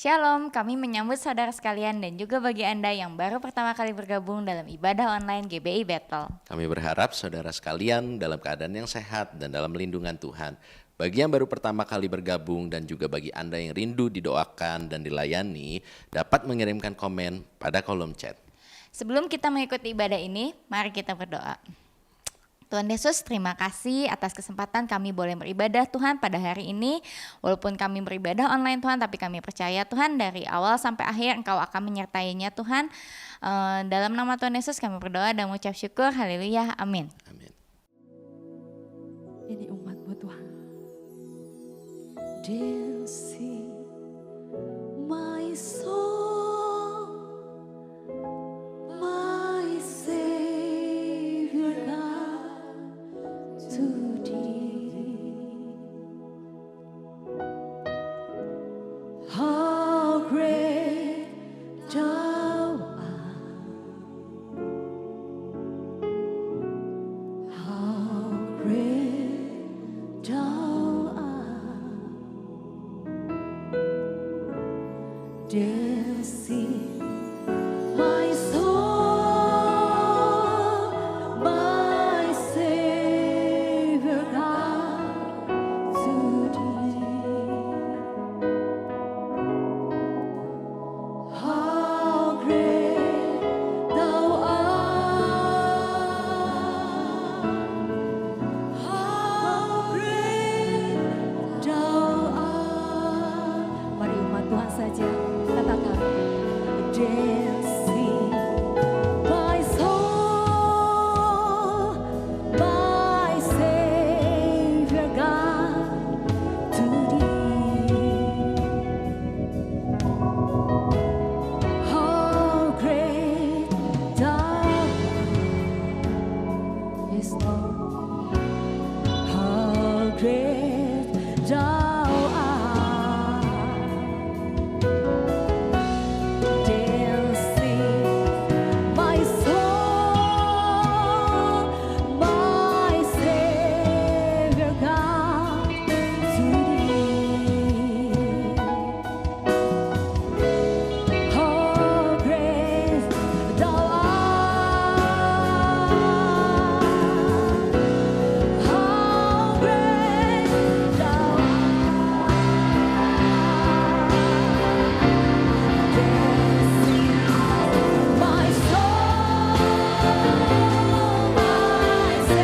Shalom, kami menyambut saudara sekalian dan juga bagi Anda yang baru pertama kali bergabung dalam ibadah online GBI Battle. Kami berharap saudara sekalian dalam keadaan yang sehat dan dalam lindungan Tuhan. Bagi yang baru pertama kali bergabung dan juga bagi Anda yang rindu didoakan dan dilayani, dapat mengirimkan komen pada kolom chat. Sebelum kita mengikuti ibadah ini, mari kita berdoa. Tuhan Yesus, terima kasih atas kesempatan kami boleh beribadah Tuhan pada hari ini. Walaupun kami beribadah online Tuhan, tapi kami percaya Tuhan dari awal sampai akhir Engkau akan menyertainya Tuhan. Dalam nama Tuhan Yesus kami berdoa dan mengucap syukur. Haleluya, amin. Amin. Ini umat-Mu Tuhan. Dear see my soul, my Savior God, to Thee. How great Thou art, how great Thou art. Dear see my soul, my Savior God, to Thee. How great Thou art, how great Thou art. Mari umat Tuhan saja katakan, dear see my soul, my Savior God, to Thee. How great Thou art. Yes, Lord. How great Thou art. Dear see my soul, my Savior God, to Thee. How great Thou art, how great Thou art. My soul, my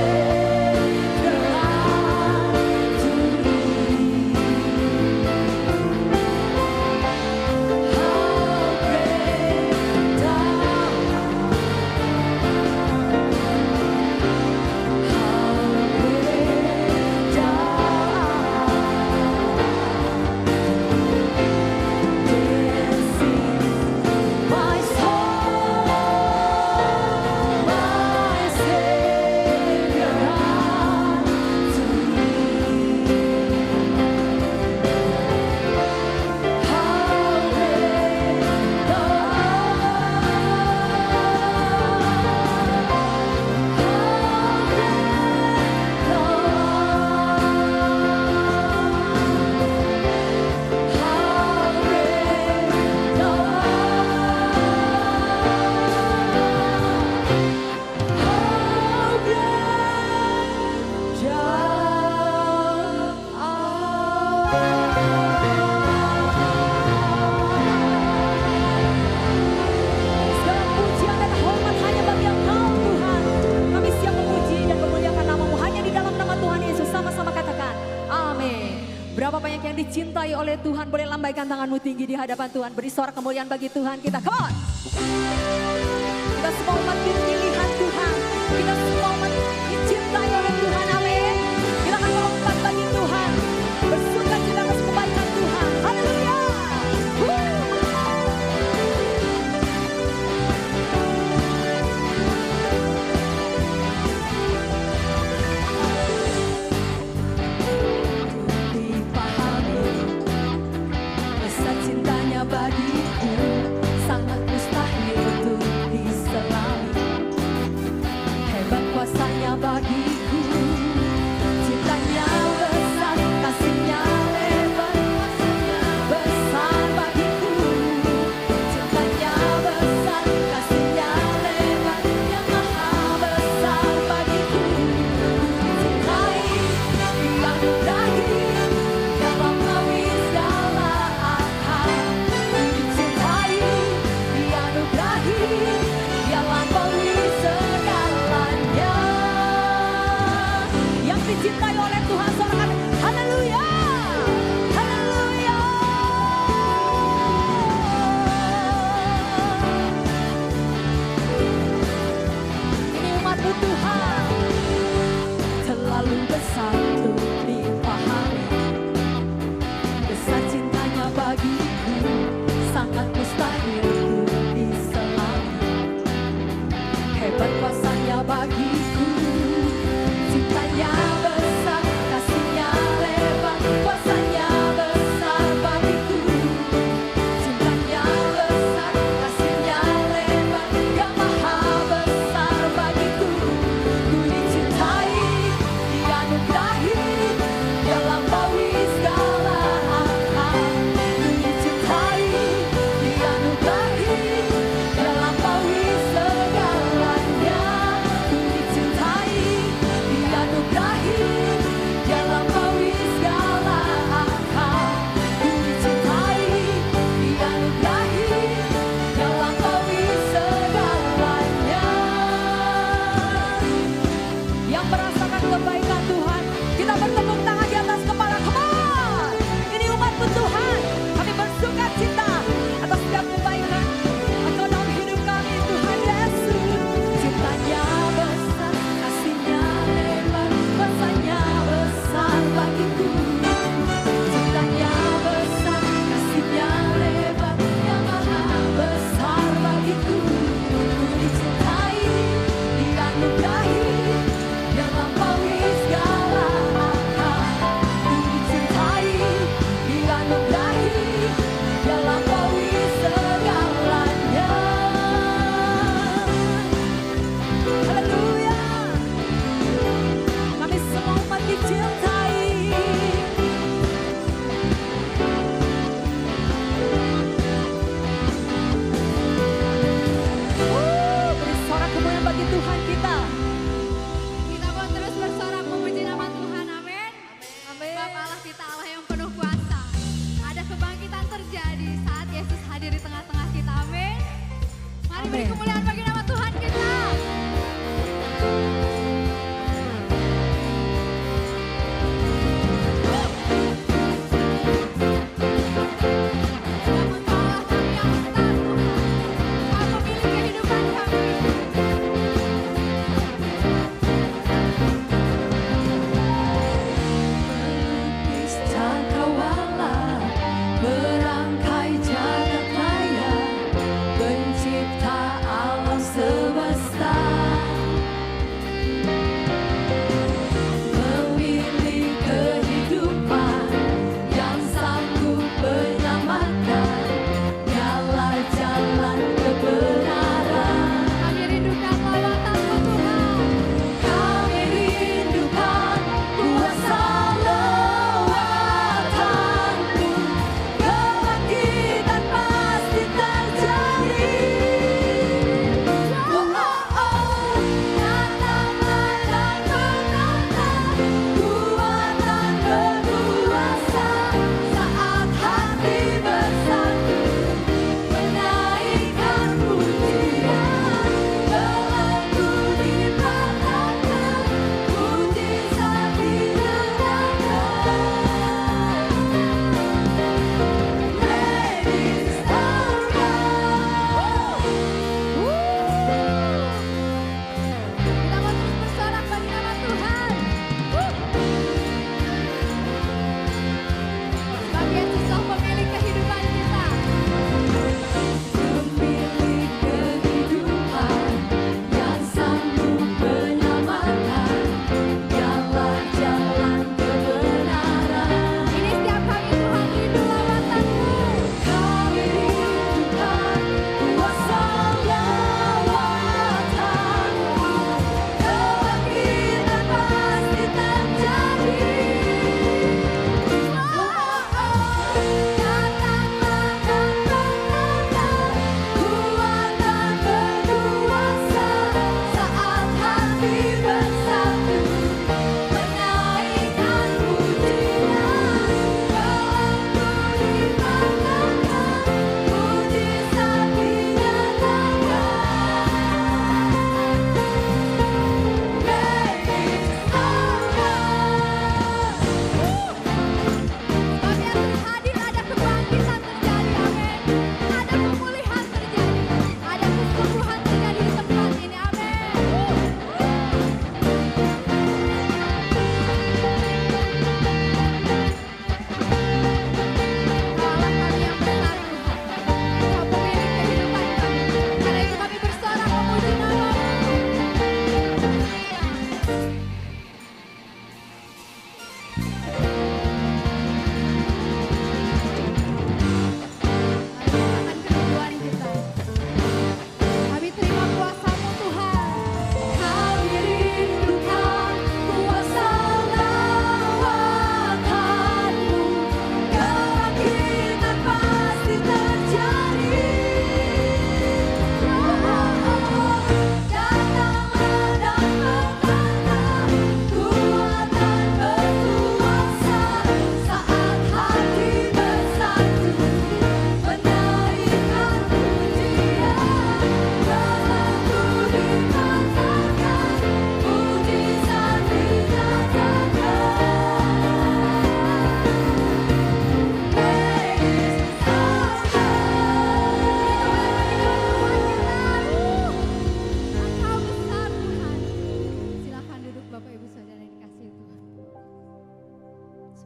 Savior God, to Thee. How great Thou art, how great Thou art. Dear see my soul, my Savior God, to Thee. How great Thou Segala pujian dan hormat hanya bagi Engkau Tuhan. Kami siap memuji dan memuliakan nama-Mu hanya di dalam nama Tuhan Yesus. Sama-sama katakan, amin. Berapa banyak yang dicintai oleh Tuhan, boleh lambaikan tanganmu tinggi di hadapan Tuhan. Beri sorak kemuliaan bagi Tuhan kita, come on. Kita semua umat pilihan Tuhan. Kita semua umat dicintai oleh Tuhan, amin. Kita akan melompat bagi Tuhan. Bersuka cita atas kebaikan Tuhan, haleluya. Dipahami besar cintanya bagiku, sangat mustahil untuk diselami. Hebat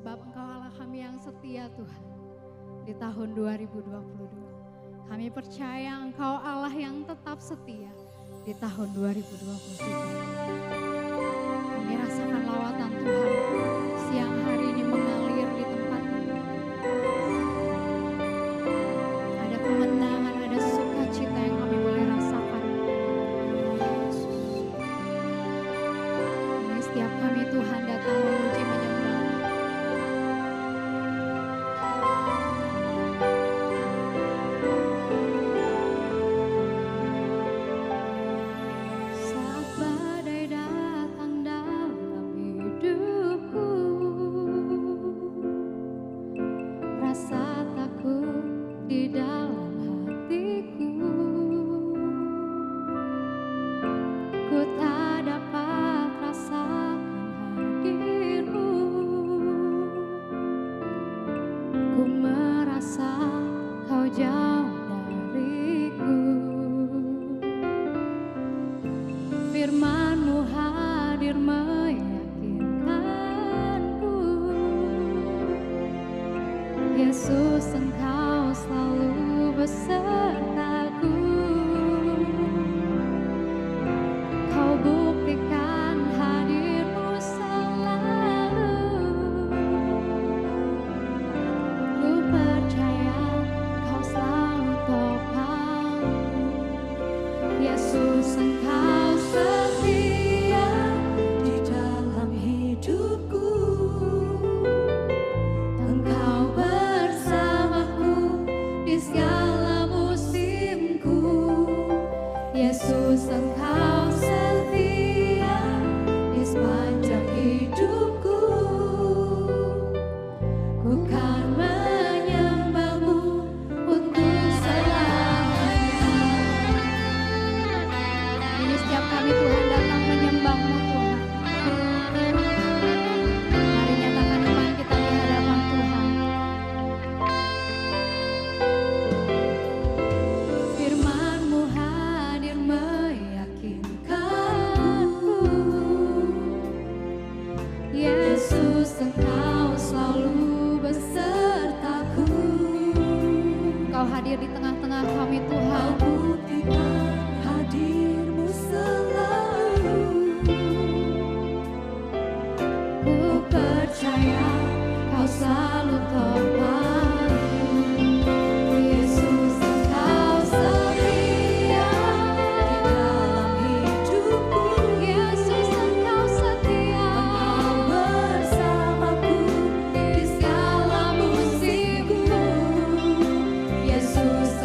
Sebab Engkau Allah kami yang setia Tuhan di tahun 2022. Kami percaya Engkau Allah yang tetap setia di tahun 2023. Kami rasakan lawatan Tuhan siang hari ini mengalir di tempat ini. Ada kemenangan, ada sukacita yang kami boleh rasakan. Ini setiap kami Tuhan datang memuji menyembah. Saat badai datang dalam hidupku, rasa takut di dalam hatiku, ku tak dapat rasakan hadirmu. Ku merasa kau jauh dariku. Firman-Mu hadir meyakinkanku, Yesus Engkau selalu besertaku. Kau buktikan hadir-Mu selalu. Ku percaya Kau selalu topang. Yesus Engkau setia di dalam hidupku. Engkau bersamaku di segala musimku. Yesus Engkau setia di sepanjang hidupku. Ku kan menyembah-Mu untuk selamanya. Ini setiap kami Tuhan datang menyembah-Mu Tuhan. Mari nyatakan iman kita di hadapan Tuhan. Firman-Mu hadir meyakinkanku, Yesus Engkau selalu besertaku. Engkau hadir di tengah-tengah kami Tuhan. Buktikan hadir-Mu selalu. Ku percaya Kau selalu topangku. Yesus Engkau setia di dalam hidupku. Yesus Engkau setia. Engkau bersamaku di segala musimku. Yesus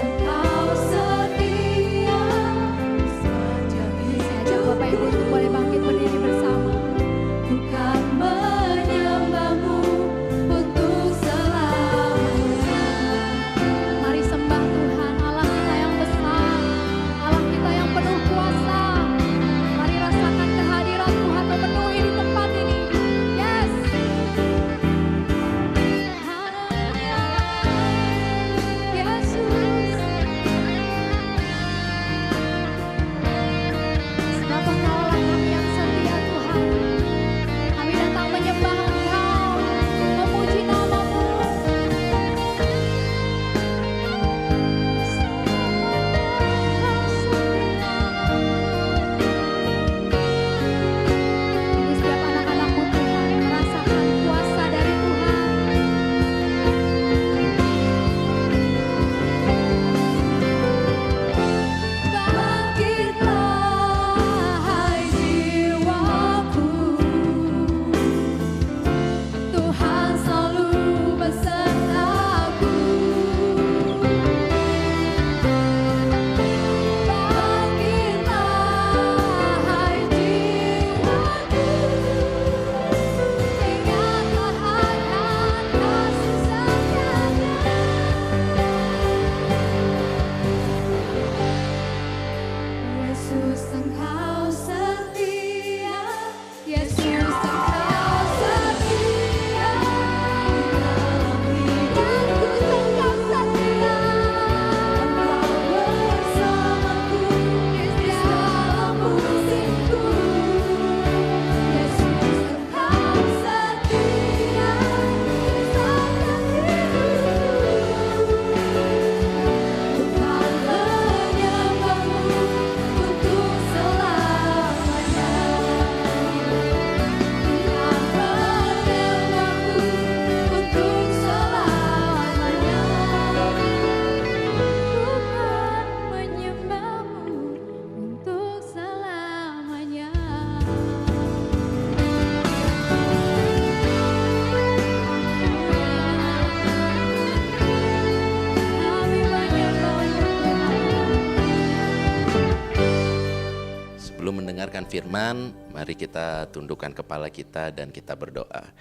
firman, mari kita tundukkan kepala kita dan kita berdoa.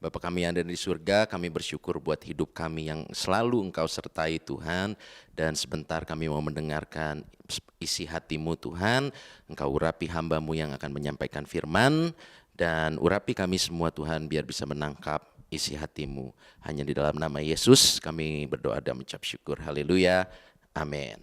Bapa kami yang ada di surga, kami bersyukur buat hidup kami yang selalu Engkau sertai Tuhan. Dan sebentar kami mau mendengarkan isi hati-Mu Tuhan. Engkau urapi hamba-Mu yang akan menyampaikan firman. Dan urapi kami semua Tuhan biar bisa menangkap isi hati-Mu. Hanya di dalam nama Yesus kami berdoa dan mengucap syukur. Haleluya. Amin.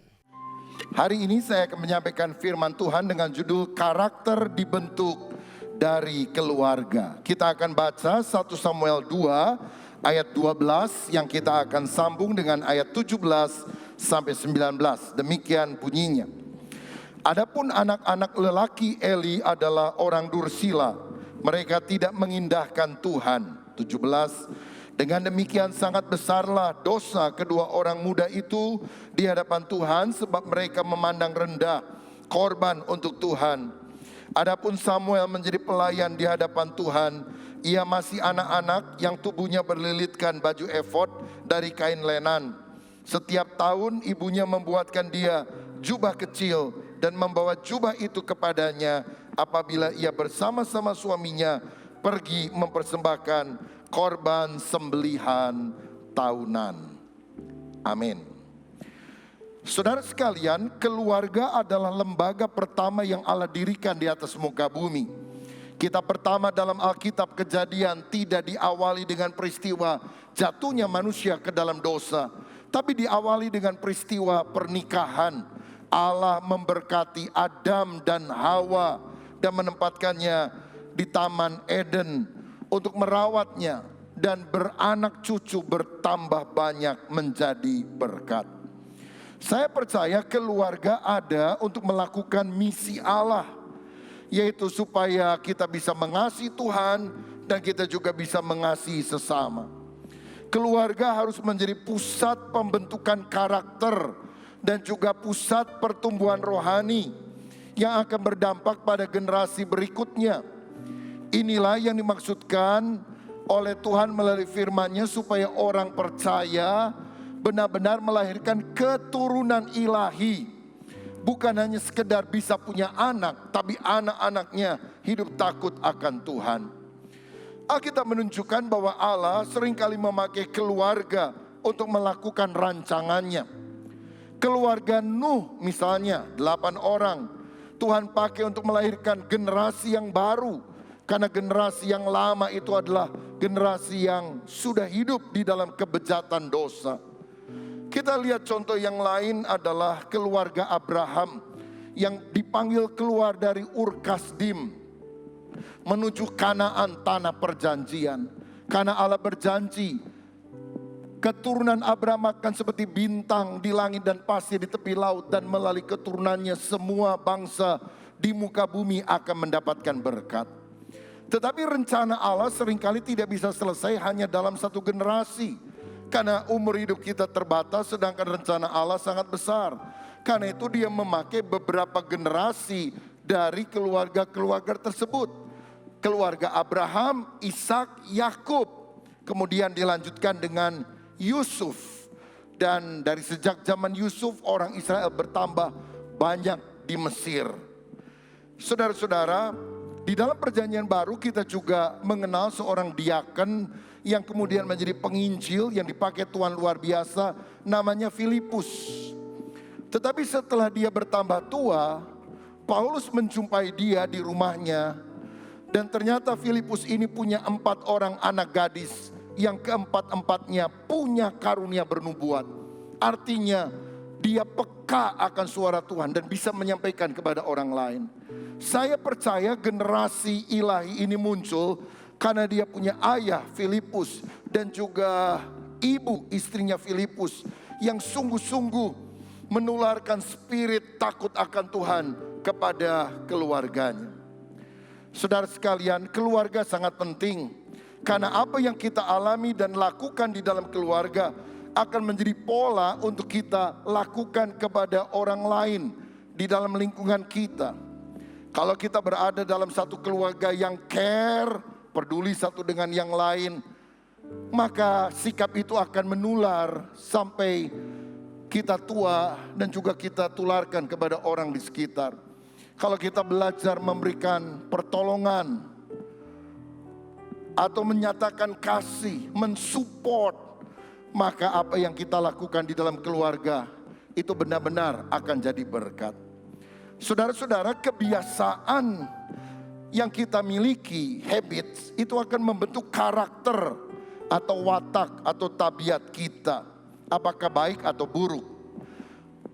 Hari ini saya akan menyampaikan firman Tuhan dengan judul karakter dibentuk dari keluarga. Kita akan baca 1 Samuel 2 ayat 12 yang kita akan sambung dengan ayat 17 sampai 19. Demikian bunyinya. Adapun anak-anak lelaki Eli adalah orang dursila. Mereka tidak mengindahkan Tuhan. 17. Dengan demikian sangat besarlah dosa kedua orang muda itu di hadapan Tuhan sebab mereka memandang rendah korban untuk Tuhan. Adapun Samuel menjadi pelayan di hadapan Tuhan. Ia masih anak-anak yang tubuhnya berlilitkan baju efod dari kain lenan. Setiap tahun ibunya membuatkan dia jubah kecil dan membawa jubah itu kepadanya apabila ia bersama-sama suaminya pergi mempersembahkan korban sembelihan tahunan. Amin. Saudara sekalian, keluarga adalah lembaga pertama yang Allah dirikan di atas muka bumi. Kitab pertama dalam Alkitab Kejadian tidak diawali dengan peristiwa jatuhnya manusia ke dalam dosa, tapi diawali dengan peristiwa pernikahan. Allah memberkati Adam dan Hawa dan menempatkannya di Taman Eden untuk merawatnya dan beranak cucu bertambah banyak menjadi berkat. Saya percaya keluarga ada untuk melakukan misi Allah, yaitu supaya kita bisa mengasihi Tuhan dan kita juga bisa mengasihi sesama. Keluarga harus menjadi pusat pembentukan karakter dan juga pusat pertumbuhan rohani yang akan berdampak pada generasi berikutnya. Inilah yang dimaksudkan oleh Tuhan melalui firman-Nya supaya orang percaya benar-benar melahirkan keturunan ilahi. Bukan hanya sekedar bisa punya anak, tapi anak-anaknya hidup takut akan Tuhan. Alkitab menunjukkan bahwa Allah seringkali memakai keluarga untuk melakukan rancangannya. Keluarga Nuh misalnya, 8 orang. Tuhan pakai untuk melahirkan generasi yang baru. Karena generasi yang lama itu adalah generasi yang sudah hidup di dalam kebejatan dosa. Kita lihat contoh yang lain adalah keluarga Abraham yang dipanggil keluar dari Ur Kasdim menuju Kanaan, tanah perjanjian. Karena Allah berjanji keturunan Abraham akan seperti bintang di langit dan pasir di tepi laut, dan melalui keturunannya semua bangsa di muka bumi akan mendapatkan berkat. Tetapi rencana Allah seringkali tidak bisa selesai hanya dalam satu generasi. Karena umur hidup kita terbatas, sedangkan rencana Allah sangat besar. Karena itu dia memakai beberapa generasi dari keluarga-keluarga tersebut. Keluarga Abraham, Ishak, Yakub. Kemudian dilanjutkan dengan Yusuf. Dan dari sejak zaman Yusuf orang Israel bertambah banyak di Mesir. Saudara-saudara, di dalam perjanjian baru kita juga mengenal seorang diaken yang kemudian menjadi penginjil yang dipakai Tuhan luar biasa, namanya Filipus. Tetapi setelah dia bertambah tua, Paulus menjumpai dia di rumahnya, dan ternyata Filipus ini punya 4 orang anak gadis yang keempat-empatnya punya karunia bernubuat. Artinya dia peka akan suara Tuhan dan bisa menyampaikan kepada orang lain. Saya percaya generasi ilahi ini muncul karena dia punya ayah Filipus dan juga ibu istrinya Filipus yang sungguh-sungguh menularkan spirit takut akan Tuhan kepada keluarganya. Saudara sekalian, keluarga sangat penting karena apa yang kita alami dan lakukan di dalam keluarga akan menjadi pola untuk kita lakukan kepada orang lain di dalam lingkungan kita. Kalau kita berada dalam satu keluarga yang care, peduli satu dengan yang lain, maka sikap itu akan menular sampai kita tua dan juga kita tularkan kepada orang di sekitar. Kalau kita belajar memberikan pertolongan atau menyatakan kasih, mensupport, maka apa yang kita lakukan di dalam keluarga itu benar-benar akan jadi berkat. Saudara-saudara, kebiasaan yang kita miliki, habits, itu akan membentuk karakter atau watak atau tabiat kita. Apakah baik atau buruk.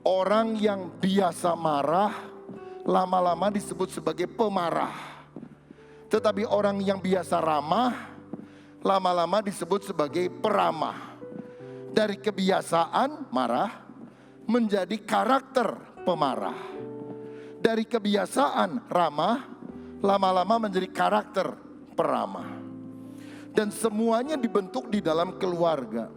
Orang yang biasa marah, lama-lama disebut sebagai pemarah. Tetapi orang yang biasa ramah, lama-lama disebut sebagai peramah. Dari kebiasaan marah menjadi karakter pemarah. Dari kebiasaan ramah, lama-lama menjadi karakter peramah. Dan semuanya dibentuk di dalam keluarga.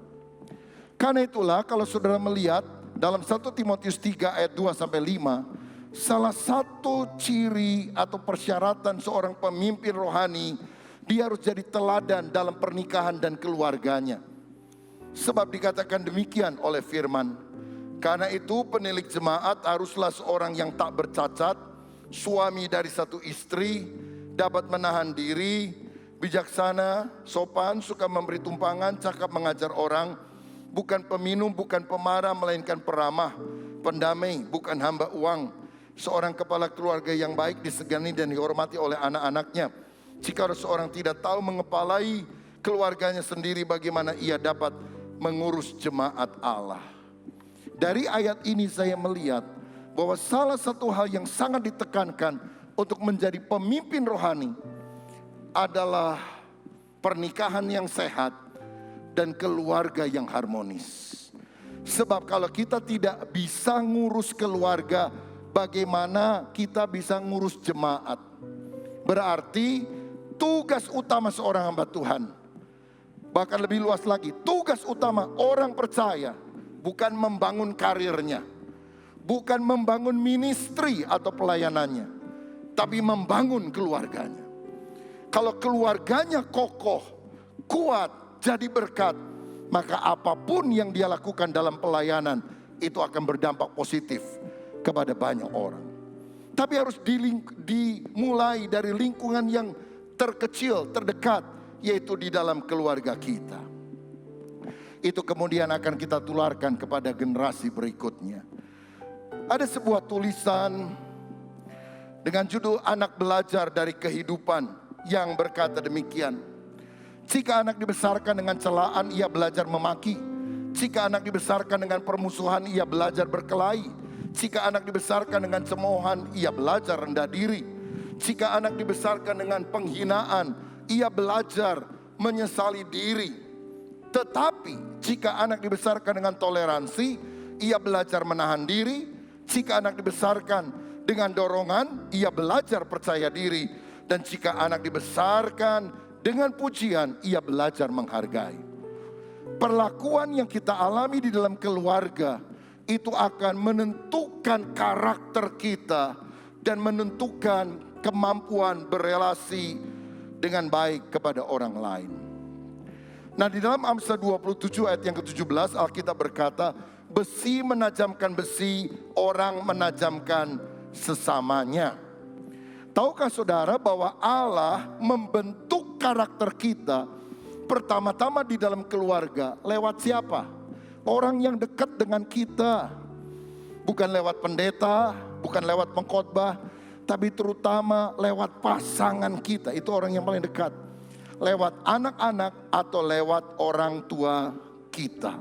Karena itulah kalau saudara melihat dalam 1 Timotius 3 ayat 2 sampai 5, salah satu ciri atau persyaratan seorang pemimpin rohani, dia harus jadi teladan dalam pernikahan dan keluarganya. Sebab dikatakan demikian oleh firman, karena itu penilik jemaat haruslah seorang yang tak bercacat, suami dari satu istri, dapat menahan diri, bijaksana, sopan, suka memberi tumpangan, cakap mengajar orang, bukan peminum, bukan pemarah, melainkan peramah, pendamai, bukan hamba uang, seorang kepala keluarga yang baik, disegani dan dihormati oleh anak-anaknya. Jika seorang tidak tahu mengepalai keluarganya sendiri, bagaimana ia dapat mengurus jemaat Allah? Dari ayat ini saya melihat bahwa salah satu hal yang sangat ditekankan untuk menjadi pemimpin rohani adalah pernikahan yang sehat dan keluarga yang harmonis. Sebab kalau kita tidak bisa ngurus keluarga, bagaimana kita bisa ngurus jemaat? Berarti tugas utama seorang hamba Tuhan, bahkan lebih luas lagi, tugas utama orang percaya bukan membangun karirnya, bukan membangun ministry atau pelayanannya, tapi membangun keluarganya. Kalau keluarganya kokoh, kuat, jadi berkat, maka apapun yang dia lakukan dalam pelayanan itu akan berdampak positif kepada banyak orang. Tapi harus dimulai dari lingkungan yang terkecil, terdekat, yaitu di dalam keluarga kita. Itu kemudian akan kita tularkan kepada generasi berikutnya. Ada sebuah tulisan dengan judul Anak Belajar dari Kehidupan yang berkata demikian. Jika anak dibesarkan dengan celaan, ia belajar memaki. Jika anak dibesarkan dengan permusuhan, ia belajar berkelahi. Jika anak dibesarkan dengan cemoohan, ia belajar rendah diri. Jika anak dibesarkan dengan penghinaan, ia belajar menyesali diri. Tetapi jika anak dibesarkan dengan toleransi, ia belajar menahan diri. Jika anak dibesarkan dengan dorongan, ia belajar percaya diri. Dan jika anak dibesarkan dengan pujian, ia belajar menghargai. Perlakuan yang kita alami di dalam keluarga itu akan menentukan karakter kita dan menentukan kemampuan berelasi dengan baik kepada orang lain. Nah, di dalam Amsal 27 ayat yang ke-17 Alkitab berkata, besi menajamkan besi, orang menajamkan sesamanya. Tahukah saudara bahwa Allah membentuk karakter kita pertama-tama di dalam keluarga lewat siapa? Orang yang dekat dengan kita. Bukan lewat pendeta, bukan lewat pengkhotbah, tapi terutama lewat pasangan kita. Itu orang yang paling dekat. Lewat anak-anak atau lewat orang tua kita.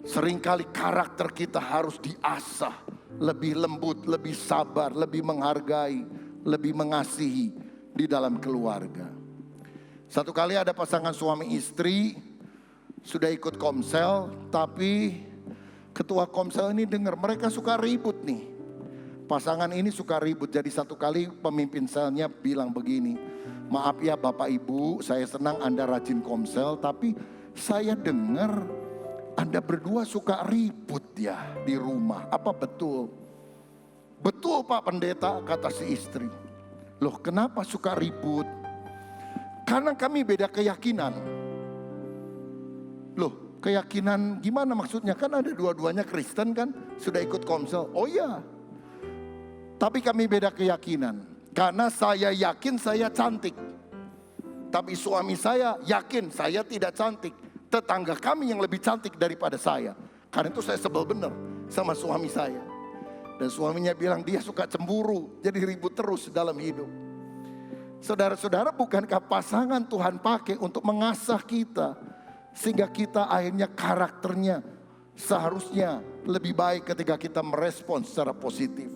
Seringkali karakter kita harus diasah. Lebih lembut, lebih sabar, lebih menghargai, lebih mengasihi di dalam keluarga. Satu kali ada pasangan suami istri sudah ikut komsel, tapi ketua komsel ini dengar mereka suka ribut nih. Pasangan ini suka ribut, jadi satu kali pemimpin selnya bilang begini, maaf ya Bapak Ibu, saya senang Anda rajin komsel, tapi saya dengar Anda berdua suka ribut ya di rumah. Apa betul? Betul Pak Pendeta, kata si istri. Loh, kenapa suka ribut? Karena kami beda keyakinan. Loh, keyakinan gimana maksudnya? Kan ada dua-duanya Kristen kan, sudah ikut komsel. Oh iya, Tapi kami beda keyakinan. Karena saya yakin saya cantik. Tapi suami saya yakin saya tidak cantik. Tetangga kami yang lebih cantik daripada saya. Karena itu saya sebel bener sama suami saya. Dan suaminya bilang dia suka cemburu. Jadi ribut terus dalam hidup. Saudara-saudara, bukankah pasangan Tuhan pakai untuk mengasah kita. Sehingga kita akhirnya karakternya seharusnya lebih baik ketika kita merespons secara positif.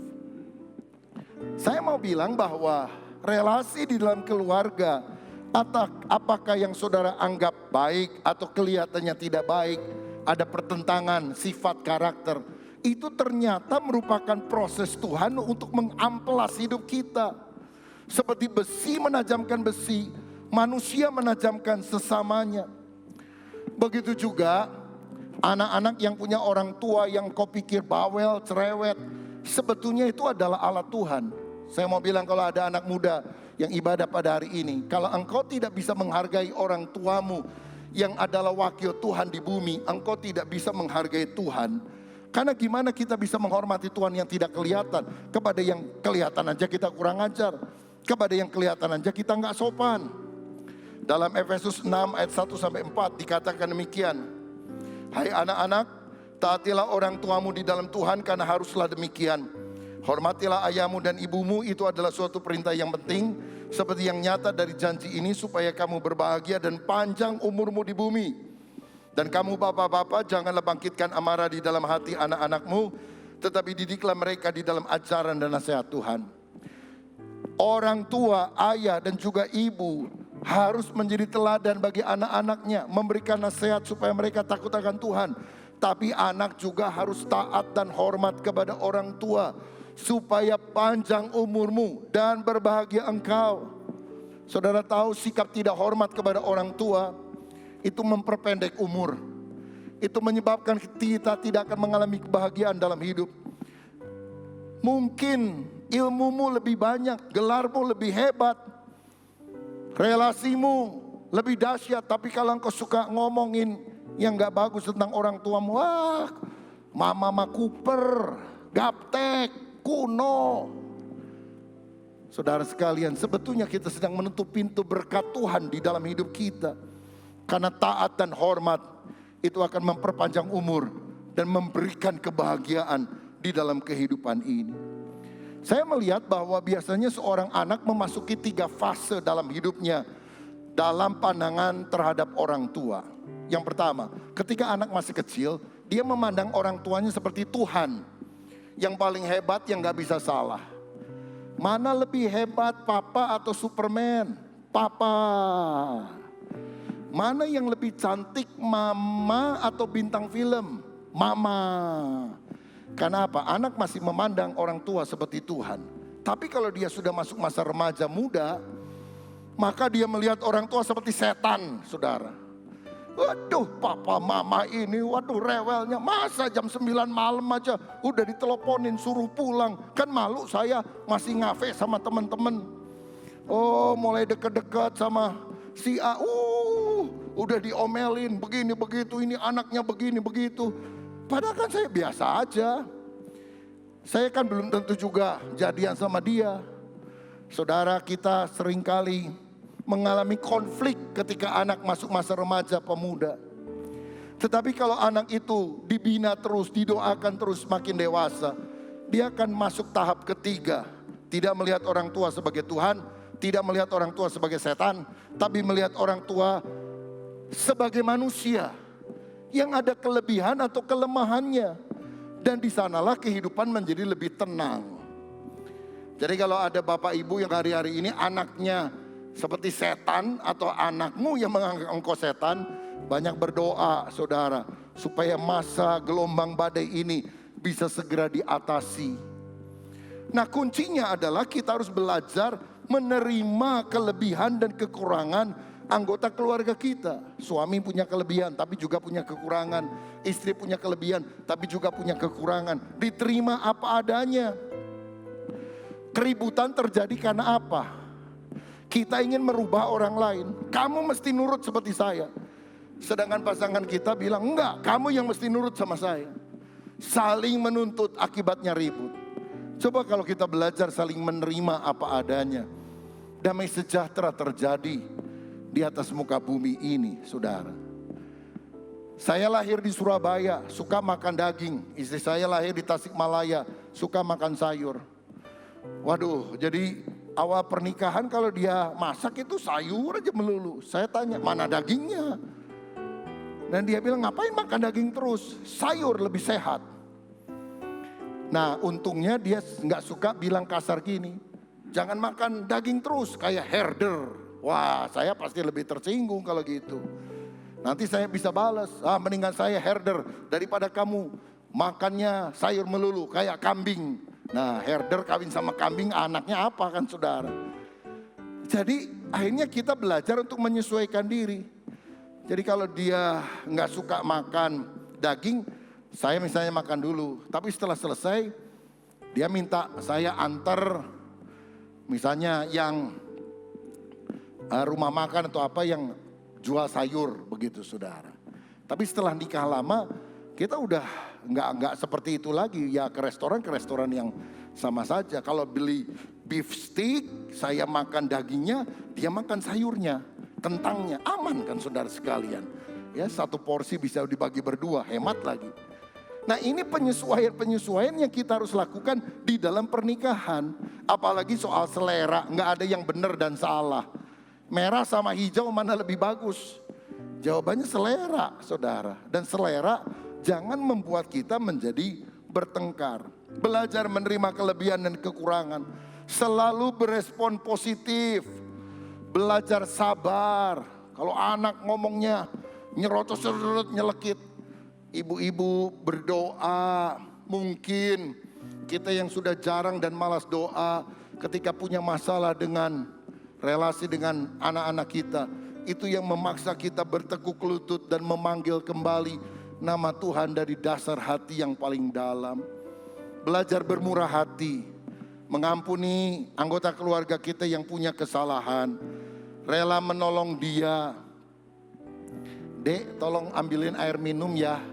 Saya mau bilang bahwa relasi di dalam keluarga, atau apakah yang saudara anggap baik atau kelihatannya tidak baik, ada pertentangan sifat karakter, itu ternyata merupakan proses Tuhan untuk mengamplas hidup kita. Seperti besi menajamkan besi, manusia menajamkan sesamanya. Begitu juga anak-anak yang punya orang tua yang kau pikir bawel, cerewet, sebetulnya itu adalah alat Tuhan. Saya mau bilang kalau ada anak muda yang ibadah pada hari ini, kalau engkau tidak bisa menghargai orang tuamu yang adalah wakil Tuhan di bumi, engkau tidak bisa menghargai Tuhan. Karena gimana kita bisa menghormati Tuhan yang tidak kelihatan? Kepada yang kelihatan aja kita kurang ajar. Kepada yang kelihatan aja kita nggak sopan. Dalam Efesus 6 ayat 1-4 dikatakan demikian. Hai anak-anak, taatilah orang tuamu di dalam Tuhan karena haruslah demikian. Hormatilah ayahmu dan ibumu, itu adalah suatu perintah yang penting. Seperti yang nyata dari janji ini supaya kamu berbahagia dan panjang umurmu di bumi. Dan kamu bapak-bapak janganlah bangkitkan amarah di dalam hati anak-anakmu. Tetapi didiklah mereka di dalam ajaran dan nasihat Tuhan. Orang tua, ayah dan juga ibu harus menjadi teladan bagi anak-anaknya. Memberikan nasihat supaya mereka takut akan Tuhan. Tapi anak juga harus taat dan hormat kepada orang tua. Supaya panjang umurmu dan berbahagia engkau. Saudara tahu sikap tidak hormat kepada orang tua itu memperpendek umur. Itu menyebabkan kita tidak akan mengalami kebahagiaan dalam hidup. Mungkin ilmumu lebih banyak, gelarmu lebih hebat, relasimu lebih dahsyat, tapi kalau engkau suka ngomongin yang gak bagus tentang orang tuamu, wah, mama Cooper, gaptek, kuno. Saudara sekalian, sebetulnya kita sedang menutup pintu berkat Tuhan di dalam hidup kita. Karena taat dan hormat itu akan memperpanjang umur dan memberikan kebahagiaan di dalam kehidupan ini. Saya melihat bahwa biasanya seorang anak memasuki 3 fase dalam hidupnya dalam pandangan terhadap orang tua. Yang pertama, ketika anak masih kecil, dia memandang orang tuanya seperti Tuhan. Yang paling hebat yang gak bisa salah. Mana lebih hebat, papa atau Superman? Papa. Mana yang lebih cantik, mama atau bintang film? Mama. Karena apa? Anak masih memandang orang tua seperti Tuhan. Tapi kalau dia sudah masuk masa remaja muda, maka dia melihat orang tua seperti setan, saudara. Waduh, papa mama ini, waduh rewelnya. Masa jam 9 malam aja udah diteleponin suruh pulang. Kan malu saya masih ngafe sama teman-teman. Oh, mulai deket-deket sama si A. Udah diomelin begini begitu, ini anaknya begini begitu. Padahal kan saya biasa aja. Saya kan belum tentu juga jadian sama dia. Saudara, kita seringkali mengalami konflik ketika anak masuk masa remaja pemuda. Tetapi kalau anak itu dibina terus, didoakan terus makin dewasa, dia akan masuk tahap ketiga. Tidak melihat orang tua sebagai Tuhan, tidak melihat orang tua sebagai setan, tapi melihat orang tua sebagai manusia yang ada kelebihan atau kelemahannya. Dan di sanalah kehidupan menjadi lebih tenang. Jadi kalau ada bapak ibu yang hari-hari ini anaknya seperti setan atau anakmu yang menganggap engkau setan, banyak berdoa saudara supaya masa gelombang badai ini bisa segera diatasi. Nah, kuncinya adalah kita harus belajar menerima kelebihan dan kekurangan anggota keluarga kita. Suami punya kelebihan tapi juga punya kekurangan. Istri punya kelebihan tapi juga punya kekurangan. Diterima apa adanya. Keributan terjadi karena apa? Kita ingin merubah orang lain. Kamu mesti nurut seperti saya. Sedangkan pasangan kita bilang, enggak, kamu yang mesti nurut sama saya. Saling menuntut, akibatnya ribut. Coba kalau kita belajar saling menerima apa adanya, damai sejahtera terjadi di atas muka bumi ini, saudara. Saya lahir di Surabaya, suka makan daging. Istri saya lahir di Tasikmalaya, suka makan sayur. Waduh, jadi awal pernikahan kalau dia masak itu sayur aja melulu. Saya tanya, mana dagingnya? Dan dia bilang, ngapain makan daging terus? Sayur lebih sehat. Nah, untungnya dia nggak suka bilang kasar gini. Jangan makan daging terus kayak herder. Wah, saya pasti lebih tersinggung kalau gitu. Nanti saya bisa balas, mendingan saya herder daripada kamu makannya sayur melulu kayak kambing. Nah, herder kawin sama kambing, anaknya apa kan saudara? Jadi akhirnya kita belajar untuk menyesuaikan diri. Jadi kalau dia nggak suka makan daging, saya misalnya makan dulu. Tapi setelah selesai, dia minta saya antar misalnya yang rumah makan atau apa yang jual sayur begitu saudara. Tapi setelah nikah lama, kita udah nggak seperti itu lagi. Ya ke restoran yang sama saja. Kalau beli beef steak, saya makan dagingnya, dia makan sayurnya, kentangnya. Aman kan saudara sekalian. Ya satu porsi bisa dibagi berdua, hemat lagi. Nah ini penyesuaian yang kita harus lakukan di dalam pernikahan. Apalagi soal selera, nggak ada yang benar dan salah. Merah sama hijau mana lebih bagus? Jawabannya selera saudara. Dan selera jangan membuat kita menjadi bertengkar. Belajar menerima kelebihan dan kekurangan. Selalu berespon positif. Belajar sabar. Kalau anak ngomongnya nyerotos nyelekit. Ibu-ibu berdoa, mungkin kita yang sudah jarang dan malas doa ketika punya masalah dengan relasi dengan anak-anak kita. Itu yang memaksa kita bertekuk lutut dan memanggil kembali nama Tuhan dari dasar hati yang paling dalam. Belajar bermurah hati, mengampuni anggota keluarga kita yang punya kesalahan. Rela menolong dia. Dek, tolong ambilin air minum ya.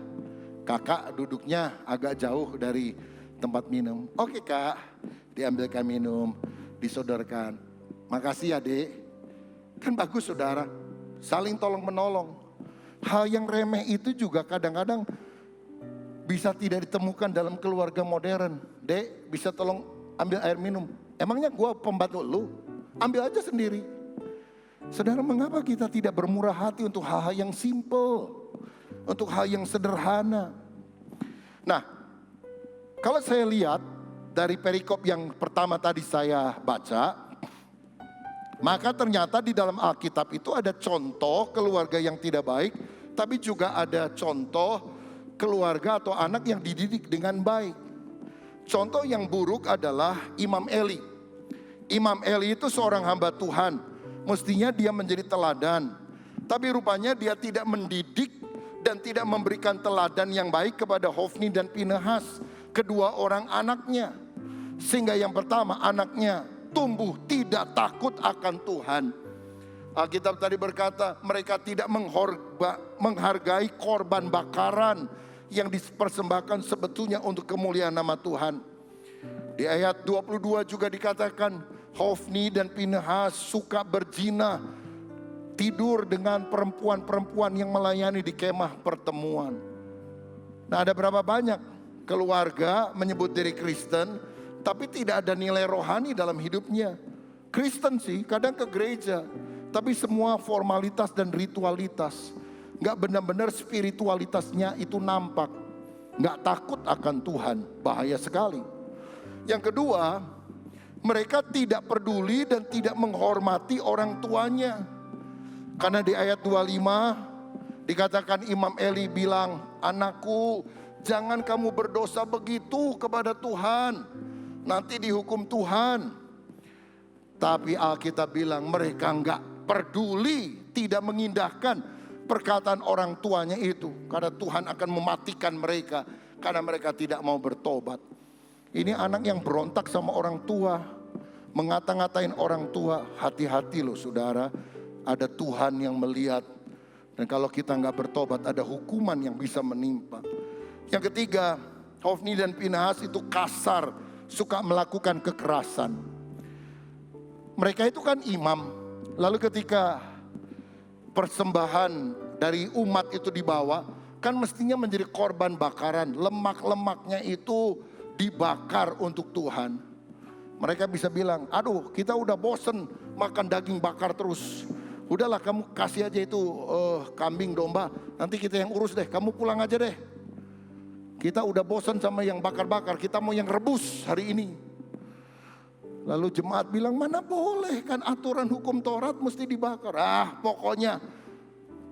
Kakak duduknya agak jauh dari tempat minum. Oke kak, diambilkan minum, disodorkan. Makasih ya dek. Kan bagus saudara, saling tolong menolong. Hal yang remeh itu juga kadang-kadang bisa tidak ditemukan dalam keluarga modern. Dek, bisa tolong ambil air minum. Emangnya gua pembantu lu? Ambil aja sendiri. Saudara, mengapa kita tidak bermurah hati untuk hal-hal yang simple? Untuk hal yang sederhana. Nah, kalau saya lihat dari perikop yang pertama tadi saya baca, maka ternyata di dalam Alkitab itu ada contoh keluarga yang tidak baik, tapi juga ada contoh keluarga atau anak yang dididik dengan baik. Contoh yang buruk adalah Imam Eli. Imam Eli itu seorang hamba Tuhan, mestinya dia menjadi teladan. Tapi rupanya dia tidak mendidik dan tidak memberikan teladan yang baik kepada Hofni dan Pinehas, kedua orang anaknya. Sehingga yang pertama, anaknya tumbuh tidak takut akan Tuhan. Alkitab tadi berkata mereka tidak menghargai korban bakaran yang dipersembahkan sebetulnya untuk kemuliaan nama Tuhan. Di ayat 22 juga dikatakan Hofni dan Pinehas suka berzina, tidur dengan perempuan-perempuan yang melayani di kemah pertemuan. Nah, ada berapa banyak keluarga menyebut diri Kristen, tapi tidak ada nilai rohani dalam hidupnya. Kristen sih, kadang ke gereja, tapi semua formalitas dan ritualitas. Gak benar-benar spiritualitasnya itu nampak. Gak takut akan Tuhan, bahaya sekali. Yang kedua, mereka tidak peduli dan tidak menghormati orang tuanya. Karena di ayat 25 dikatakan Imam Eli bilang, anakku jangan kamu berdosa begitu kepada Tuhan. Nanti dihukum Tuhan. Tapi Alkitab bilang mereka enggak peduli, tidak mengindahkan perkataan orang tuanya itu. Karena Tuhan akan mematikan mereka karena mereka tidak mau bertobat. Ini anak yang berontak sama orang tua, mengata-ngatain orang tua. Hati-hati loh saudara, ada Tuhan yang melihat. Dan kalau kita enggak bertobat, ada hukuman yang bisa menimpa. Yang ketiga, Hofni dan Pinehas itu kasar suka melakukan kekerasan. Mereka itu kan imam, lalu ketika persembahan dari umat itu dibawa, kan mestinya menjadi korban bakaran. Lemak-lemaknya itu dibakar untuk Tuhan. Mereka bisa bilang, aduh kita udah bosen makan daging bakar terus. Udahlah kamu kasih aja itu kambing domba, nanti kita yang urus deh, kamu pulang aja deh. Kita udah bosen sama yang bakar-bakar, kita mau yang rebus hari ini. Lalu jemaat bilang, mana boleh, kan aturan hukum Taurat mesti dibakar. Pokoknya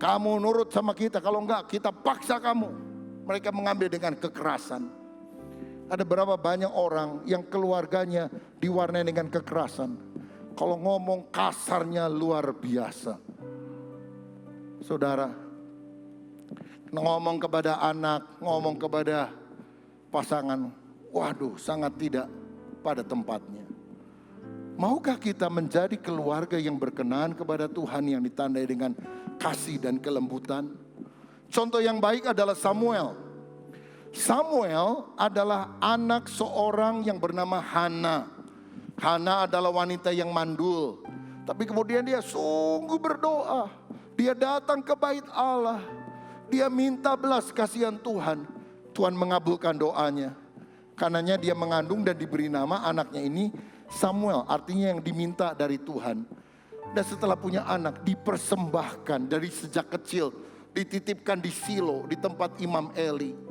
kamu nurut sama kita, kalau enggak kita paksa kamu. Mereka mengambil dengan kekerasan. Ada berapa banyak orang yang keluarganya diwarnai dengan kekerasan. Kalau ngomong kasarnya luar biasa. Saudara, ngomong kepada anak, ngomong kepada pasangan, waduh sangat tidak pada tempatnya. Maukah kita menjadi keluarga yang berkenan kepada Tuhan yang ditandai dengan kasih dan kelembutan? Contoh yang baik adalah Samuel. Samuel adalah anak seorang yang bernama Hana. Hana adalah wanita yang mandul. Tapi kemudian dia sungguh berdoa. Dia datang ke bait Allah. Dia minta belas kasihan Tuhan. Tuhan mengabulkan doanya. Karenanya dia mengandung dan diberi nama anaknya ini Samuel. Artinya yang diminta dari Tuhan. Dan setelah punya anak dipersembahkan dari sejak kecil. Dititipkan di Silo, di tempat Imam Eli.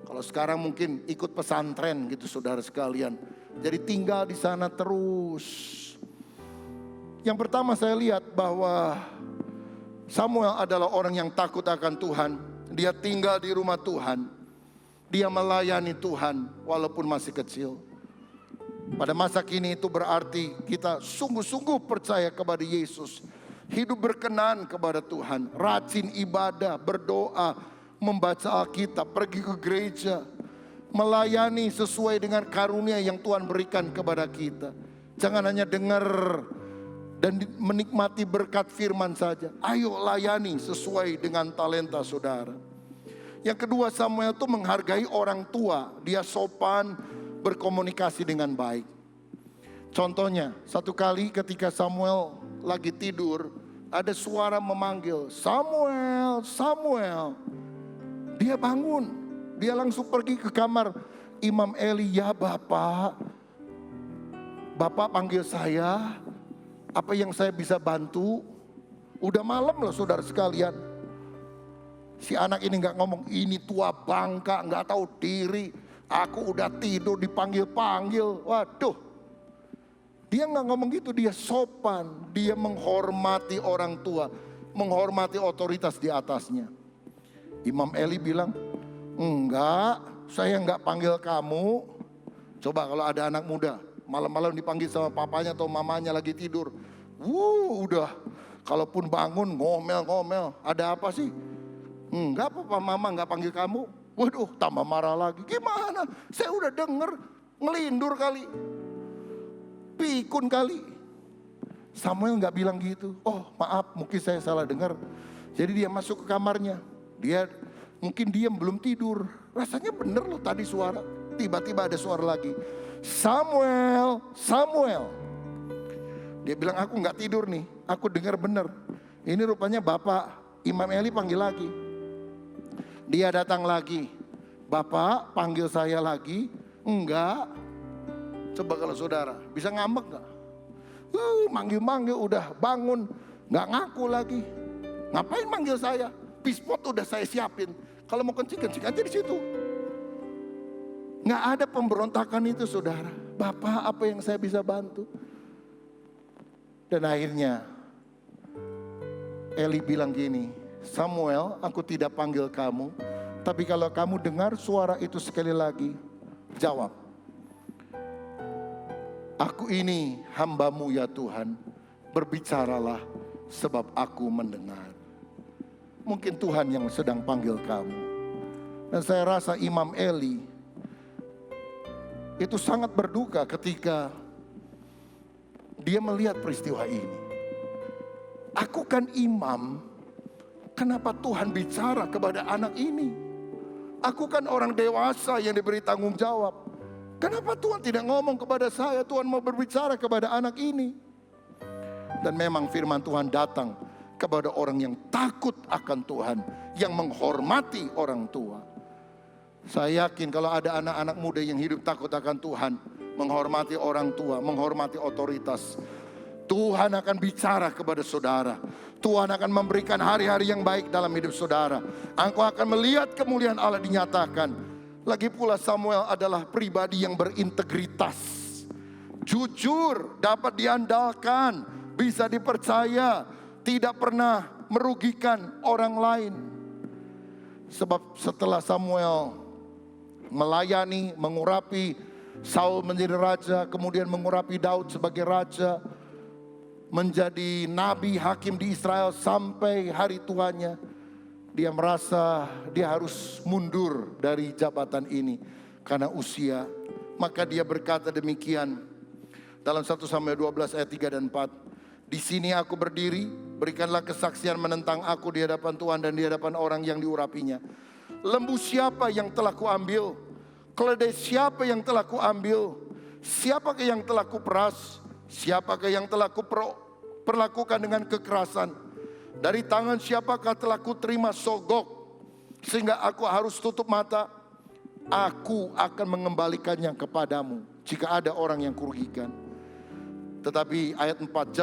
Kalau sekarang mungkin ikut pesantren gitu saudara sekalian. Jadi tinggal di sana terus. Yang pertama saya lihat bahwa Samuel adalah orang yang takut akan Tuhan. Dia tinggal di rumah Tuhan. Dia melayani Tuhan walaupun masih kecil. Pada masa kini itu berarti kita sungguh-sungguh percaya kepada Yesus. Hidup berkenan kepada Tuhan. Rajin ibadah, berdoa, membaca Alkitab, pergi ke gereja, melayani sesuai dengan karunia yang Tuhan berikan kepada kita. Jangan hanya dengar dan menikmati berkat firman saja. Ayo layani sesuai dengan talenta saudara. Yang kedua, Samuel itu menghargai orang tua. Dia sopan, berkomunikasi dengan baik. Contohnya, satu kali ketika Samuel lagi tidur, ada suara memanggil, Samuel, Samuel. Dia bangun, dia langsung pergi ke kamar Imam Eli. Ya Bapak, Bapak panggil saya, apa yang saya bisa bantu? Udah malam loh saudara sekalian. Si anak ini gak ngomong, ini tua bangka, gak tahu diri. Aku udah tidur dipanggil-panggil, waduh. Dia gak ngomong gitu, dia sopan, dia menghormati orang tua, menghormati otoritas di atasnya. Imam Eli bilang, enggak, saya enggak panggil kamu. Coba kalau ada anak muda, malam-malam dipanggil sama papanya atau mamanya lagi tidur. Udah, kalaupun bangun ngomel-ngomel, ada apa sih? Enggak, papa mama enggak panggil kamu. Waduh, tambah marah lagi. Gimana? Saya udah denger, ngelindur kali. Pikun kali. Samuel enggak bilang gitu. Oh maaf, mungkin saya salah dengar. Jadi dia masuk ke kamarnya. Dia mungkin diam belum tidur. Rasanya bener loh tadi suara. Tiba-tiba ada suara lagi. Samuel, Samuel. Dia bilang aku gak tidur nih. Aku dengar bener. Ini rupanya Bapak Imam Eli panggil lagi. Dia datang lagi. Bapak panggil saya lagi. Enggak. Coba kalau saudara bisa ngambek gak? Manggil-manggil udah bangun. Gak ngaku lagi. Ngapain manggil saya? Pispot udah saya siapin. Kalau mau kencing aja di situ. Nggak ada pemberontakan itu saudara. Bapak apa yang saya bisa bantu? Dan akhirnya Eli bilang gini, Samuel, aku tidak panggil kamu. Tapi kalau kamu dengar suara itu sekali lagi, jawab. Aku ini hambamu ya Tuhan. Berbicaralah sebab aku mendengar. Mungkin Tuhan yang sedang panggil kamu. Dan saya rasa Imam Eli itu sangat berduka ketika dia melihat peristiwa ini. Aku kan imam, kenapa Tuhan bicara kepada anak ini? Aku kan orang dewasa yang diberi tanggung jawab. Kenapa Tuhan tidak ngomong kepada saya? Tuhan mau berbicara kepada anak ini. Dan memang firman Tuhan datang kepada orang yang takut akan Tuhan, yang menghormati orang tua. Saya yakin kalau ada anak-anak muda yang hidup takut akan Tuhan, menghormati orang tua, menghormati otoritas, Tuhan akan bicara kepada saudara. Tuhan akan memberikan hari-hari yang baik dalam hidup saudara. Engkau akan melihat kemuliaan Allah dinyatakan. Lagi pula Samuel adalah pribadi yang berintegritas, jujur, dapat diandalkan, bisa dipercaya, tidak pernah merugikan orang lain. Sebab setelah Samuel melayani, mengurapi Saul menjadi raja, kemudian mengurapi Daud sebagai raja, menjadi nabi hakim di Israel sampai hari tuanya, dia merasa dia harus mundur dari jabatan ini karena usia. Maka dia berkata demikian dalam 1 Samuel 12 ayat 3 dan 4. Di sini aku berdiri, berikanlah kesaksian menentang aku di hadapan Tuhan dan di hadapan orang yang diurapinya. Lembu siapa yang telah kuambil? Keledai siapa yang telah kuambil? Siapakah yang telah kuperas? Siapakah yang telah kuperlakukan dengan kekerasan? Dari tangan siapakah telah kuterima sogok sehingga aku harus tutup mata? Aku akan mengembalikannya kepadamu jika ada orang yang kurugikan. Tetapi ayat 4,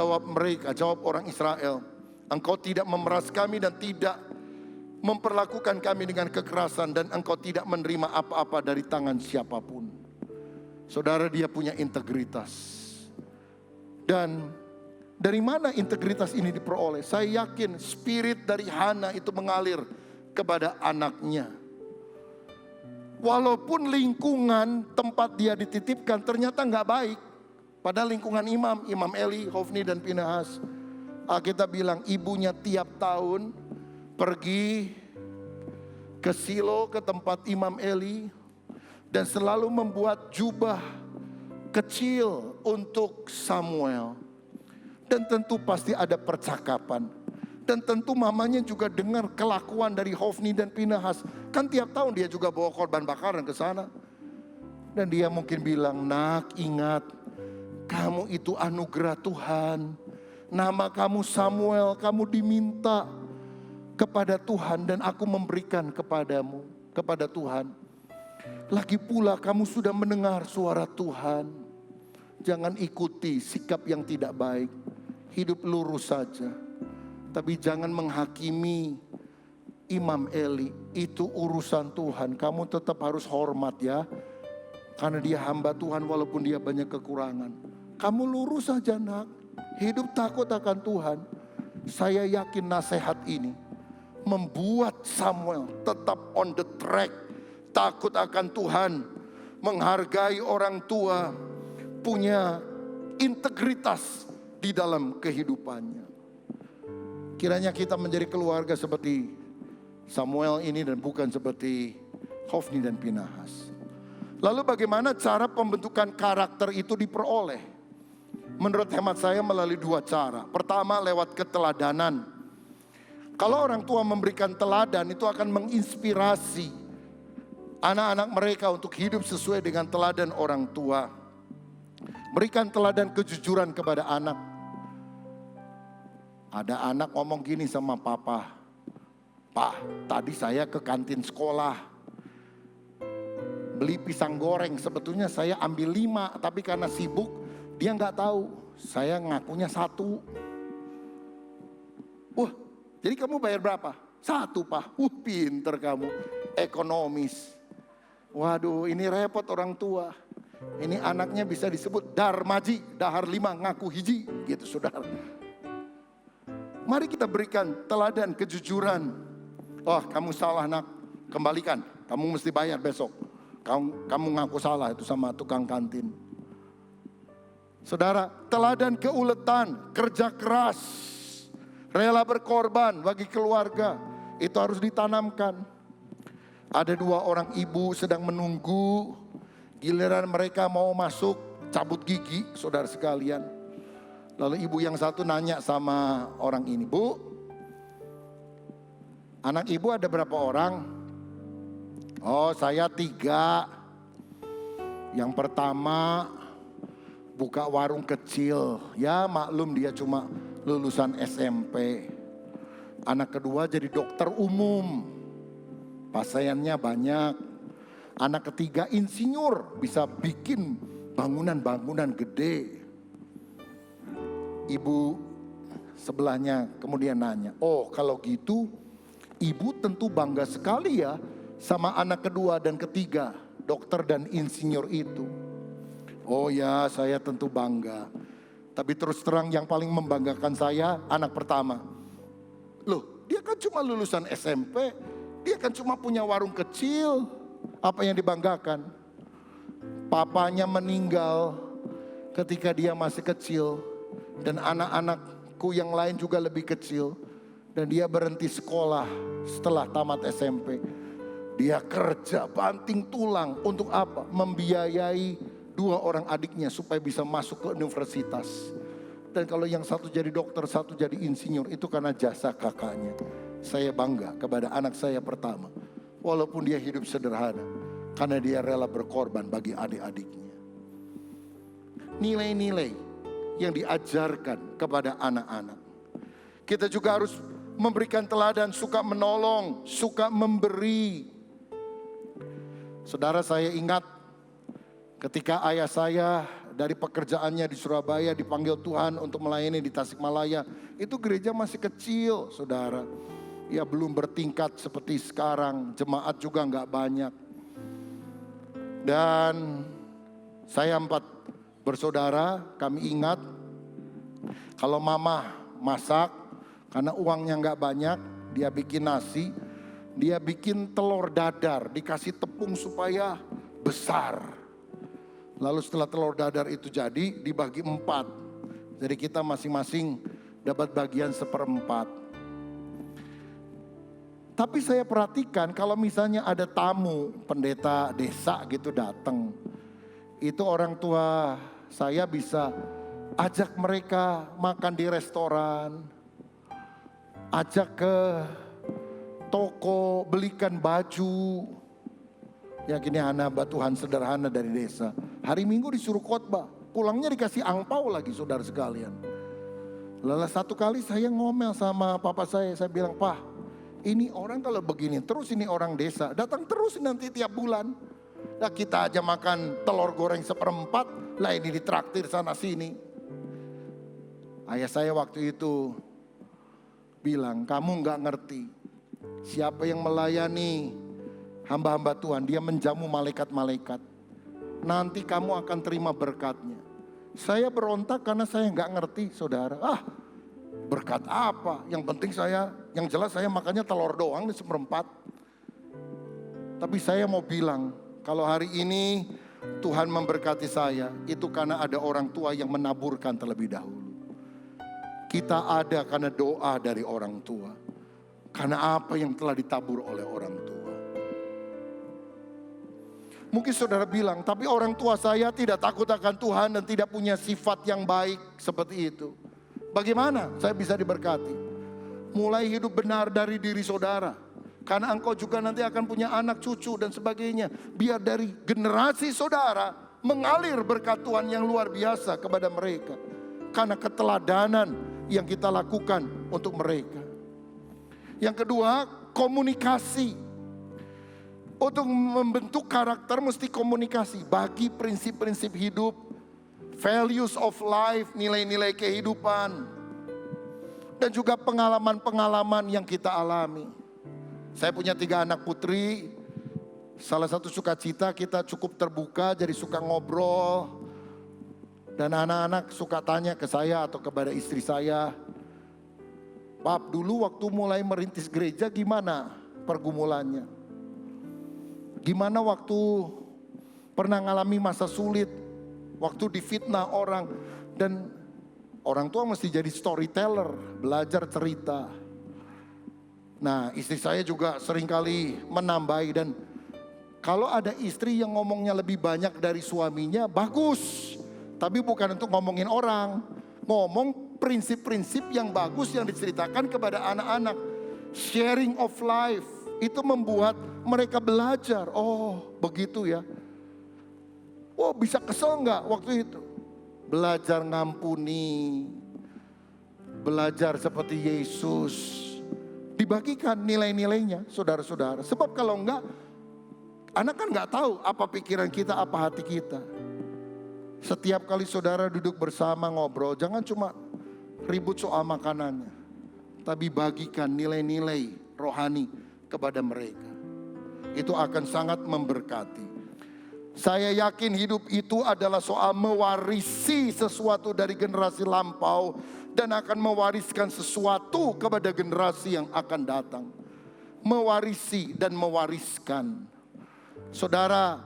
jawab orang Israel, engkau tidak memeras kami dan tidak memperlakukan kami dengan kekerasan, dan engkau tidak menerima apa-apa dari tangan siapapun. Saudara, dia punya integritas. Dan dari mana integritas ini diperoleh? Saya yakin spirit dari Hana itu mengalir kepada anaknya. Walaupun lingkungan tempat dia dititipkan ternyata nggak baik. Padahal lingkungan Imam Eli, Hofni dan Pinehas. Alkitab bilang ibunya tiap tahun pergi ke Silo, ke tempat Imam Eli, dan selalu membuat jubah kecil untuk Samuel. Dan tentu pasti ada percakapan. Dan tentu mamanya juga dengar kelakuan dari Hofni dan Pinehas. Kan tiap tahun dia juga bawa korban bakaran ke sana. Dan dia mungkin bilang, nak ingat, kamu itu anugerah Tuhan. Nama kamu Samuel, kamu diminta kepada Tuhan dan aku memberikan kepadamu, kepada Tuhan. Lagi pula kamu sudah mendengar suara Tuhan. Jangan ikuti sikap yang tidak baik. Hidup lurus saja. Tapi jangan menghakimi Imam Eli. Itu urusan Tuhan. Kamu tetap harus hormat ya. Karena dia hamba Tuhan walaupun dia banyak kekurangan. Kamu lurus saja nak. Hidup takut akan Tuhan. Saya yakin nasihat ini membuat Samuel tetap on the track. Takut akan Tuhan. Menghargai orang tua. Punya integritas di dalam kehidupannya. Kiranya kita menjadi keluarga seperti Samuel ini dan bukan seperti Hofni dan Pinehas. Lalu bagaimana cara pembentukan karakter itu diperoleh? Menurut hemat saya melalui dua cara. Pertama lewat keteladanan. Kalau orang tua memberikan teladan itu akan menginspirasi anak-anak mereka untuk hidup sesuai dengan teladan orang tua. Berikan teladan kejujuran kepada anak. Ada anak ngomong gini sama papa, Pak, tadi saya ke kantin sekolah, beli pisang goreng, sebetulnya saya ambil 5, tapi karena sibuk, dia nggak tahu, saya ngakunya 1. Wah, jadi kamu bayar berapa? 1 Pak, pinter kamu, ekonomis. Waduh, ini repot orang tua. Ini anaknya bisa disebut darmaji, dahar 5 ngaku hiji, gitu saudara. Mari kita berikan teladan kejujuran. Oh kamu salah nak, kembalikan. Kamu mesti bayar besok. Kamu ngaku salah itu sama tukang kantin. Saudara, teladan keuletan, kerja keras, rela berkorban bagi keluarga. Itu harus ditanamkan. Ada 2 orang ibu sedang menunggu. Giliran mereka mau masuk cabut gigi, saudara sekalian. Lalu ibu yang satu nanya sama orang ini, Bu, anak ibu ada berapa orang? Oh saya 3. Yang pertama buka warung kecil. Ya maklum dia cuma lulusan SMP. Anak kedua jadi dokter umum. Pasiennya banyak. Anak ketiga insinyur, bisa bikin bangunan-bangunan gede. Ibu sebelahnya kemudian nanya, oh kalau gitu ibu tentu bangga sekali ya sama anak kedua dan ketiga, dokter dan insinyur itu. Oh ya, saya tentu bangga. Tapi terus terang yang paling membanggakan saya anak pertama. Loh, dia kan cuma lulusan SMP, dia kan cuma punya warung kecil. Apa yang dibanggakan? Papanya meninggal ketika dia masih kecil. Dan anak-anakku yang lain juga lebih kecil. Dan dia berhenti sekolah setelah tamat SMP. Dia kerja banting tulang untuk apa? Membiayai 2 orang adiknya supaya bisa masuk ke universitas. Dan kalau yang satu jadi dokter, satu jadi insinyur, itu karena jasa kakaknya. Saya bangga kepada anak saya pertama. Walaupun dia hidup sederhana. Karena dia rela berkorban bagi adik-adiknya. Nilai-nilai yang diajarkan kepada anak-anak. Kita juga harus memberikan teladan, suka menolong, suka memberi. Saudara, saya ingat ketika ayah saya dari pekerjaannya di Surabaya dipanggil Tuhan untuk melayani di Tasikmalaya. Itu gereja masih kecil, saudara. Ya belum bertingkat seperti sekarang, jemaat juga nggak banyak. Dan saya 4 bersaudara, kami ingat kalau mama masak, karena uangnya nggak banyak, dia bikin nasi, dia bikin telur dadar, dikasih tepung supaya besar. Lalu setelah telur dadar itu jadi, dibagi 4. Jadi kita masing-masing dapat bagian 1/4. Tapi saya perhatikan kalau misalnya ada tamu, pendeta desa gitu datang. Itu orang tua saya bisa ajak mereka makan di restoran. Ajak ke toko, belikan baju. Ya gini hamba Tuhan sederhana dari desa. Hari Minggu disuruh khotbah, pulangnya dikasih angpau lagi saudara sekalian. Lalu satu kali saya ngomel sama papa saya bilang, "Pak, ini orang kalau begini terus ini orang desa, datang terus nanti tiap bulan. Nah kita aja makan telur goreng 1/4, lah ini ditraktir sana sini." Ayah saya waktu itu bilang, "Kamu gak ngerti, siapa yang melayani hamba-hamba Tuhan, dia menjamu malaikat-malaikat. Nanti kamu akan terima berkatnya." Saya berontak karena saya gak ngerti saudara. Berkat apa? Yang penting yang jelas saya makannya telur doang di 1/4. Tapi saya mau bilang, kalau hari ini Tuhan memberkati saya, itu karena ada orang tua yang menaburkan terlebih dahulu. Kita ada karena doa dari orang tua. Karena apa yang telah ditabur oleh orang tua. Mungkin saudara bilang, tapi orang tua saya tidak takut akan Tuhan dan tidak punya sifat yang baik seperti itu. Bagaimana saya bisa diberkati? Mulai hidup benar dari diri saudara. Karena engkau juga nanti akan punya anak cucu dan sebagainya. Biar dari generasi saudara mengalir berkat Tuhan yang luar biasa kepada mereka. Karena keteladanan yang kita lakukan untuk mereka. Yang kedua, komunikasi. Untuk membentuk karakter mesti komunikasi. Bagi prinsip-prinsip hidup, values of life, nilai-nilai kehidupan. Dan juga pengalaman-pengalaman yang kita alami. Saya punya 3 anak putri. Salah satu sukacita kita cukup terbuka, jadi suka ngobrol. Dan anak-anak suka tanya ke saya atau kepada istri saya, "Pap, dulu waktu mulai merintis gereja gimana pergumulannya? Gimana waktu pernah ngalami masa sulit, waktu difitnah orang?" Dan orang tua mesti jadi storyteller, belajar cerita. Nah, istri saya juga seringkali menambahi, dan kalau ada istri yang ngomongnya lebih banyak dari suaminya, bagus. Tapi bukan untuk ngomongin orang, ngomong prinsip-prinsip yang bagus yang diceritakan kepada anak-anak. Sharing of life, itu membuat mereka belajar. Oh begitu ya. Oh, bisa kesel nggak waktu itu? Belajar ngampuni, belajar seperti Yesus. Dibagikan nilai-nilainya, saudara-saudara. Sebab kalau enggak, anak kan nggak tahu apa pikiran kita, apa hati kita. Setiap kali saudara duduk bersama ngobrol, jangan cuma ribut soal makanannya, tapi bagikan nilai-nilai rohani kepada mereka. Itu akan sangat memberkati. Saya yakin hidup itu adalah soal mewarisi sesuatu dari generasi lampau dan akan mewariskan sesuatu kepada generasi yang akan datang. Mewarisi dan mewariskan. Saudara,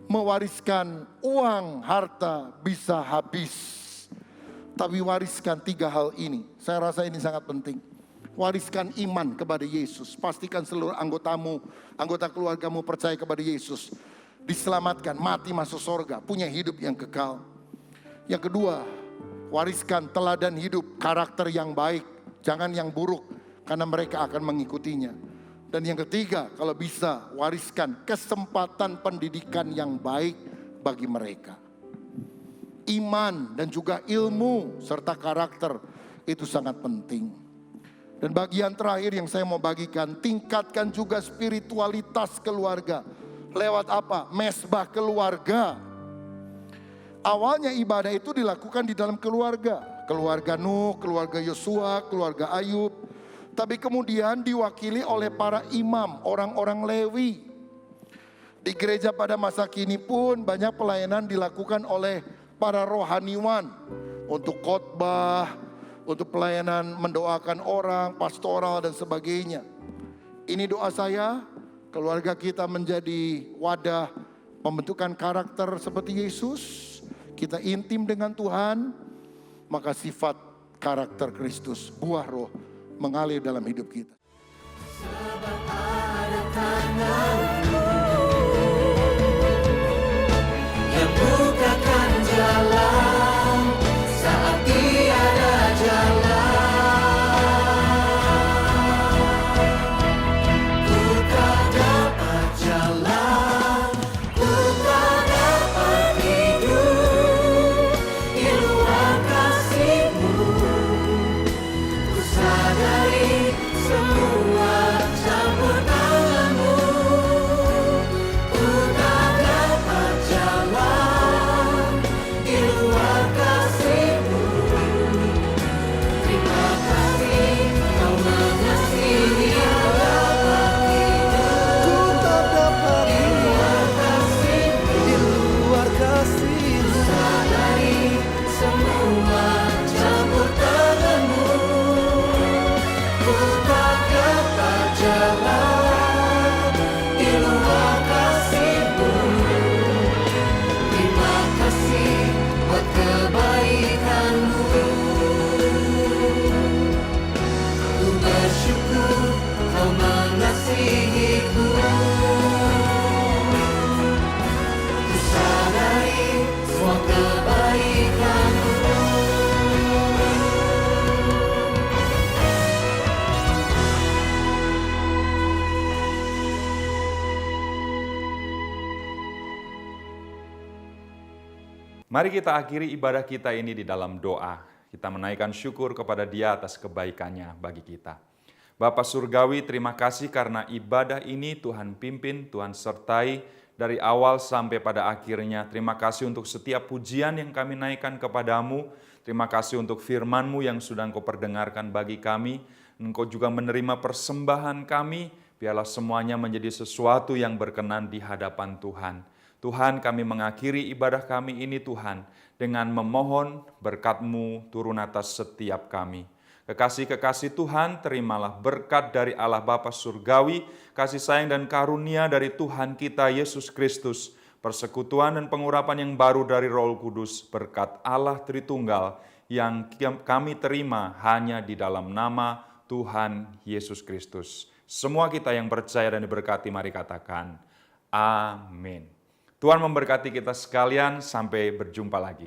mewariskan uang, harta bisa habis. Tapi wariskan 3 hal ini. Saya rasa ini sangat penting. Wariskan iman kepada Yesus. Pastikan seluruh anggota keluargamu percaya kepada Yesus. Diselamatkan, mati masuk surga, punya hidup yang kekal. Yang kedua, wariskan teladan hidup, karakter yang baik, jangan yang buruk, karena mereka akan mengikutinya. Dan yang ketiga, kalau bisa, wariskan kesempatan pendidikan yang baik bagi mereka. Iman dan juga ilmu serta karakter itu sangat penting. Dan bagian terakhir yang saya mau bagikan, tingkatkan juga spiritualitas keluarga. Lewat apa? Mesbah keluarga. Awalnya ibadah itu dilakukan di dalam keluarga. Keluarga Nuh, keluarga Yosua, keluarga Ayub. Tapi kemudian diwakili oleh para imam, orang-orang Lewi. Di gereja pada masa kini pun banyak pelayanan dilakukan oleh para rohaniwan. Untuk khotbah, untuk pelayanan mendoakan orang, pastoral dan sebagainya. Ini doa saya, keluarga kita menjadi wadah pembentukan karakter seperti Yesus. Kita intim dengan Tuhan, maka sifat karakter Kristus, buah roh mengalir dalam hidup kita. Sebab ada tangan-Mu yang bukakan jalan saat tiada jalan. Ku tak dapat jalan, ku tak dapat hidup di luar kasih-Mu. Ku sadari semua campur tangan-Mu. Ku tak dapat jalan di luar kasih-Mu. Terima kasih Kau mengasihi dapat hidup. Ku tak dapat di luar kasih-Mu. Di luar kasih-Mu. Sadari semua campur tangan-Mu. Ku tak dapat jalan di luar kasih-Mu. Terima kasih buat kebaikan-Mu. Ku bersyukur Kau mengasihiku. Ku sadari semua kebaikan-Mu. Mari kita akhiri ibadah kita ini di dalam doa. Kita menaikkan syukur kepada Dia atas kebaikannya bagi kita. Bapa Surgawi, terima kasih karena ibadah ini Tuhan pimpin, Tuhan sertai dari awal sampai pada akhirnya. Terima kasih untuk setiap pujian yang kami naikkan kepadamu. Terima kasih untuk firman-Mu yang sudah Engkau perdengarkan bagi kami. Engkau juga menerima persembahan kami. Biarlah semuanya menjadi sesuatu yang berkenan di hadapan Tuhan. Tuhan, kami mengakhiri ibadah kami ini Tuhan dengan memohon berkat-Mu turun atas setiap kami. Kekasih-kekasih Tuhan, terimalah berkat dari Allah Bapa Surgawi, kasih sayang dan karunia dari Tuhan kita Yesus Kristus, persekutuan dan pengurapan yang baru dari Roh Kudus, berkat Allah Tritunggal yang kami terima hanya di dalam nama Tuhan Yesus Kristus. Semua kita yang percaya dan diberkati, mari katakan, amin. Tuhan memberkati kita sekalian, sampai berjumpa lagi.